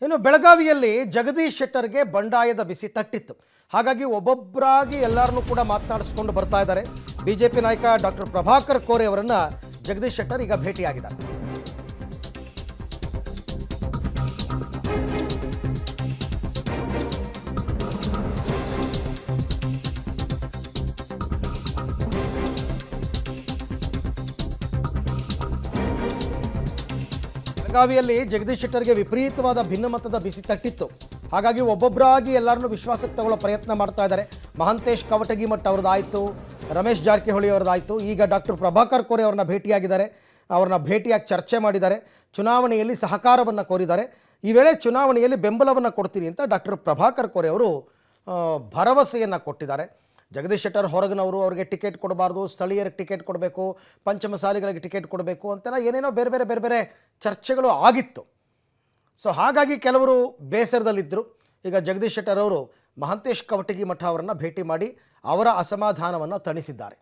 ಇನ್ನು ಬೆಳಗಾವಿಯಲ್ಲಿ ಜಗದೀಶ್ ಶೆಟ್ಟರ್ಗೆ ಬಂಡಾಯದ ಬಿಸಿ ತಟ್ಟಿತ್ತು. ಹಾಗಾಗಿ ಒಬ್ಬೊಬ್ಬರಾಗಿ ಎಲ್ಲರನ್ನೂ ಕೂಡ ಮಾತನಾಡಿಸಿಕೊಂಡು ಬರ್ತಾ ಇದ್ದಾರೆ. ಬಿಜೆಪಿ ನಾಯಕ ಡಾಕ್ಟರ್ ಪ್ರಭಾಕರ್ ಕೋರೆ ಅವರನ್ನ ಜಗದೀಶ್ ಶೆಟ್ಟರ್ ಈಗ ಭೇಟಿಯಾಗಿದ್ದಾರೆ. ಬೆಳಗಾವಿಯಲ್ಲಿ ಜಗದೀಶ್ ಶೆಟ್ಟರ್ಗೆ ವಿಪರೀತವಾದ ಭಿನ್ನಮತದ ಬಿಸಿ ತಟ್ಟಿತ್ತು. ಹಾಗಾಗಿ ಒಬ್ಬೊಬ್ಬರಾಗಿ ಎಲ್ಲರನ್ನೂ ವಿಶ್ವಾಸಕ್ಕೆ ತಗೊಳ್ಳೋ ಪ್ರಯತ್ನ ಮಾಡ್ತಾ ಇದ್ದಾರೆ. ಮಹಾಂತೇಶ್ ಕವಟಗಿಮಠ್ ಅವ್ರದ್ದಾಯಿತು, ರಮೇಶ್ ಜಾರಕಿಹೊಳಿ ಅವ್ರದ್ದಾಯಿತು, ಈಗ ಡಾಕ್ಟರ್ ಪ್ರಭಾಕರ್ ಕೋರೆ ಅವ್ರನ್ನ ಭೇಟಿಯಾಗಿದ್ದಾರೆ. ಅವ್ರನ್ನ ಭೇಟಿಯಾಗಿ ಚರ್ಚೆ ಮಾಡಿದ್ದಾರೆ. ಚುನಾವಣೆಯಲ್ಲಿ ಸಹಕಾರವನ್ನು ಕೋರಿದ್ದಾರೆ. ಈ ವೇಳೆ ಚುನಾವಣೆಯಲ್ಲಿ ಬೆಂಬಲವನ್ನು ಕೊಡ್ತೀನಿ ಅಂತ ಡಾಕ್ಟರ್ ಪ್ರಭಾಕರ್ ಕೋರೆ ಅವರು ಭರವಸೆಯನ್ನು ಕೊಟ್ಟಿದ್ದಾರೆ. ಜಗದೀಶ್ ಶೆಟ್ಟರ್ ಹೊರಗಿನವರು, ಅವರಿಗೆ ಟಿಕೆಟ್ ಕೊಡಬಾರ್ದು, ಸ್ಥಳೀಯರಿಗೆ ಟಿಕೆಟ್ ಕೊಡಬೇಕು, ಪಂಚಮಸಾಲಿಗಳಿಗೆ ಟಿಕೆಟ್ ಕೊಡಬೇಕು ಅಂತೆಲ್ಲ ಏನೇನೋ ಬೇರೆ ಬೇರೆ ಚರ್ಚೆಗಳು ಆಗಿತ್ತು. ಸೊ ಹಾಗಾಗಿ ಕೆಲವರು ಬೇಸರದಲ್ಲಿದ್ದರು. ಈಗ ಜಗದೀಶ್ ಶೆಟ್ಟರ್ ಅವರು ಮಹಾಂತೇಶ್ ಕವಟಗಿಮಠ ಅವರನ್ನು ಭೇಟಿ ಮಾಡಿ ಅವರ ಅಸಮಾಧಾನವನ್ನು ತಣಿಸಿದ್ದಾರೆ.